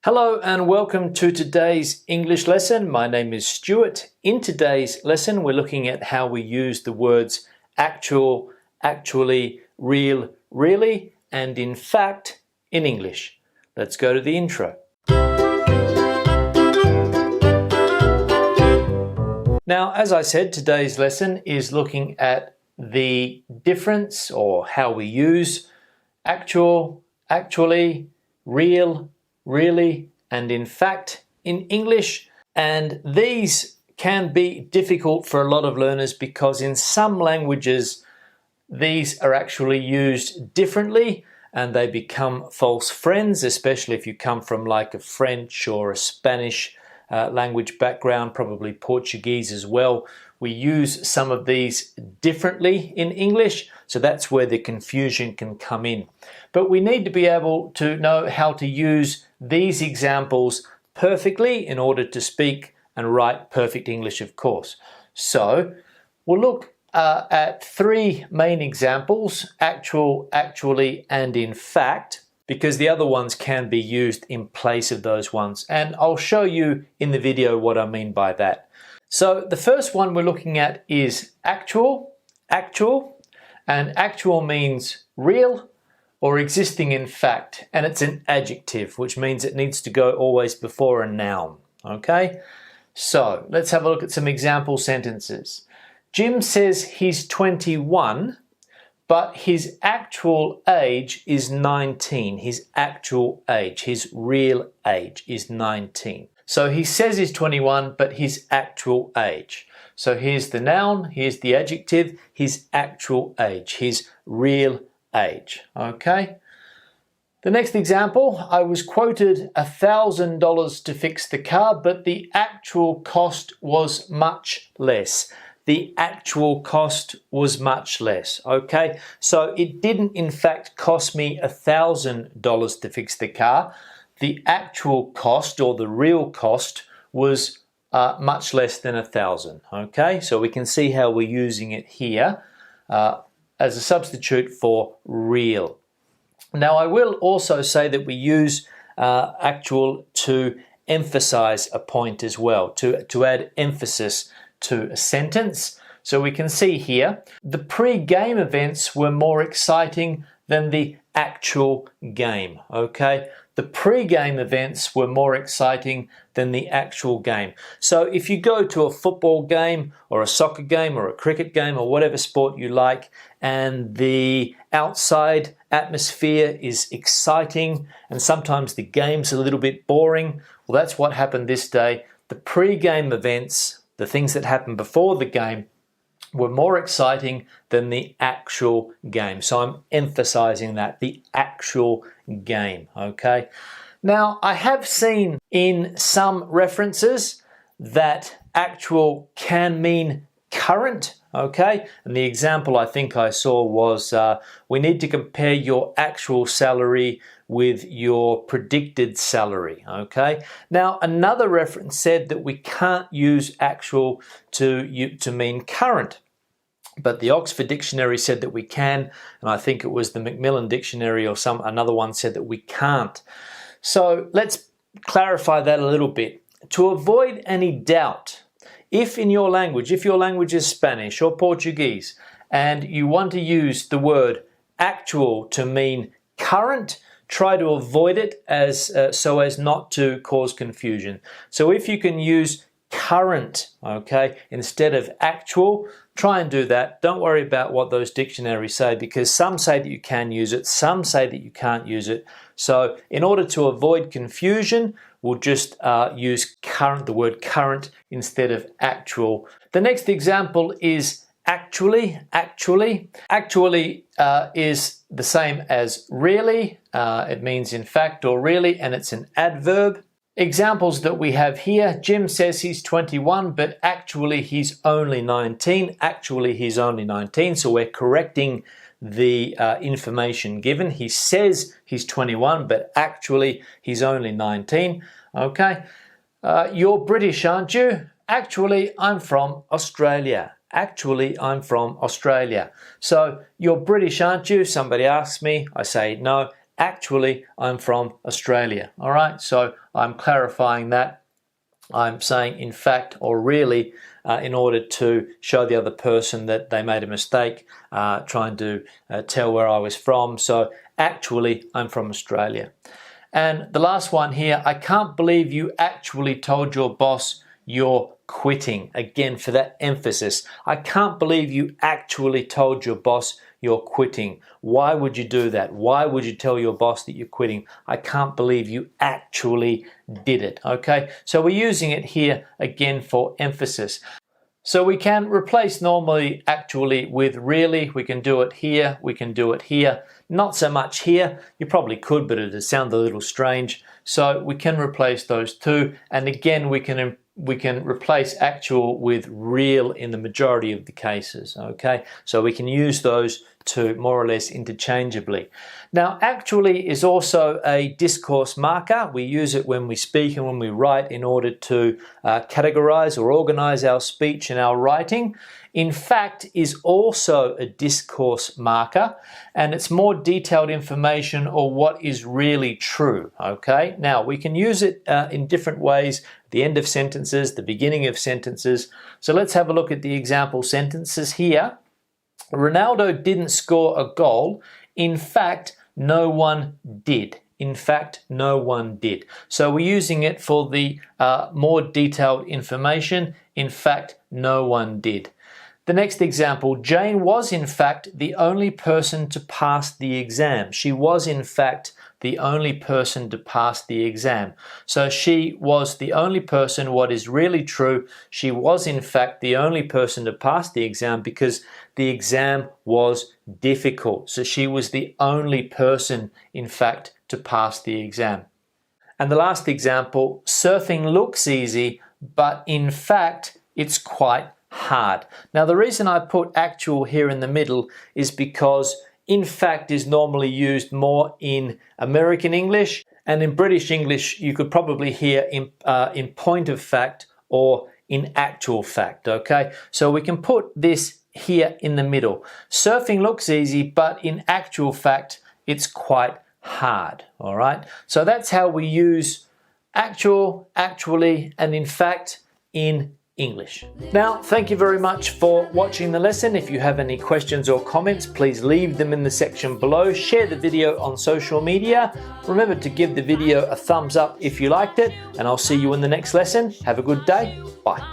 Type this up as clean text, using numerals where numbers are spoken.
Hello and welcome to today's English lesson. My name is Stuart. In today's lesson, we're looking at how we use the words actual, actually, real, really, and in fact in English. Let's go to the intro. Now, as I said, today's lesson is looking at the difference or how we use actual, actually, real, really, and in fact in English. And these can be difficult for a lot of learners because in some languages these are actually used differently and they become false friends, especially if you come from like a French or a Spanish language background, probably Portuguese as well. We use some of these differently in English, so that's where the confusion can come in. But we need to be able to know how to use these examples perfectly in order to speak and write perfect English, of course. So we'll look at three main examples: actual, actually, and in fact, because the other ones can be used in place of those ones. And I'll show you in the video what I mean by that. So the first one we're looking at is actual, and actual means real or existing in fact, and it's an adjective, which means it needs to go always before a noun, okay? So let's have a look at some example sentences. Jim says he's 21, but his actual age is 19. His actual age, his real age is 19. So he says he's 21, but his actual age. So here's the noun, here's the adjective, his actual age, his real age, okay? The next example, I was quoted $1,000 to fix the car, but the actual cost was much less. The actual cost was much less, okay? So it didn't in fact cost me $1,000 to fix the car. The actual cost or the real cost was much less than 1,000, okay? So we can see how we're using it here as a substitute for real. Now I will also say that we use actual to emphasize a point as well, to add emphasis to a sentence. So we can see here, the pre-game events were more exciting than the actual game, okay? The pre-game events were more exciting than the actual game. So if you go to a football game or a soccer game or a cricket game or whatever sport you like, and the outside atmosphere is exciting and sometimes the game's a little bit boring, well, that's what happened this day. The pre-game events, the things that happened before the game, were more exciting than the actual game. So I'm emphasizing that, the actual game, okay? Now, I have seen in some references that actual can mean current, okay? And the example I think I saw was we need to compare your actual salary with your predicted salary, okay? Now, another reference said that we can't use actual to mean current. But the Oxford Dictionary said that we can, and I think it was the Macmillan Dictionary or another one said that we can't. So let's clarify that a little bit. To avoid any doubt, if your language is Spanish or Portuguese, and you want to use the word actual to mean current, try to avoid it so as not to cause confusion. So if you can use current, okay, instead of actual, try and do that. Don't worry about what those dictionaries say, because some say that you can use it, some say that you can't use it. So in order to avoid confusion, we'll just use the word current instead of actual. The next example is actually. Actually is the same as really. It means in fact or really, and it's an adverb. Examples that we have here, Jim says he's 21, but actually he's only 19. Actually he's only 19, so we're correcting the information given. He says he's 21, but actually he's only 19, okay? You're British, aren't you? Actually, I'm from Australia. Actually, I'm from Australia. So, you're British, aren't you? Somebody asks me, I say no. actually I'm from Australia. All right, so I'm clarifying that. I'm saying in fact or really in order to show the other person that they made a mistake, trying to tell where I was from. So actually I'm from Australia. And the last one here, I can't believe you actually told your boss you're quitting. Again, for that emphasis. I can't believe you actually told your boss you're quitting. Why would you do that? Why would you tell your boss that you're quitting? I can't believe you actually did it. Okay, so we're using it here again for emphasis. So we can replace normally actually with really. We can do it here, we can do it here. Not so much here. You probably could, but it'd sound a little strange. So we can replace those two. And again, we can replace actual with real in the majority of the cases. Okay, so we can use those two more or less interchangeably. Now, actually is also a discourse marker. We use it when we speak and when we write in order to categorize or organize our speech and our writing. In fact is also a discourse marker, and it's more detailed information or what is really true. Okay, now we can use it in different ways, the end of sentences, the beginning of sentences. So let's have a look at the example sentences here. Ronaldo didn't score a goal. In fact, no one did. In fact, no one did. So we're using it for the more detailed information. In fact, no one did. The next example, Jane was in fact the only person to pass the exam. She was in fact the only person to pass the exam. So she was the only person. What is really true, she was in fact the only person to pass the exam because the exam was difficult. So she was the only person in fact to pass the exam. And the last example, surfing looks easy, but in fact it's quite hard. Now the reason I put actual here in the middle is because in fact is normally used more in American English, and in British English you could probably hear in point of fact or in actual fact. Okay, so we can put this here in the middle. Surfing looks easy, but in actual fact it's quite hard. All right, so that's how we use actual, actually, and in fact in English. Now, thank you very much for watching the lesson. If you have any questions or comments, please leave them in the section below. Share the video on social media. Remember to give the video a thumbs up if you liked it, and I'll see you in the next lesson. Have a good day. Bye.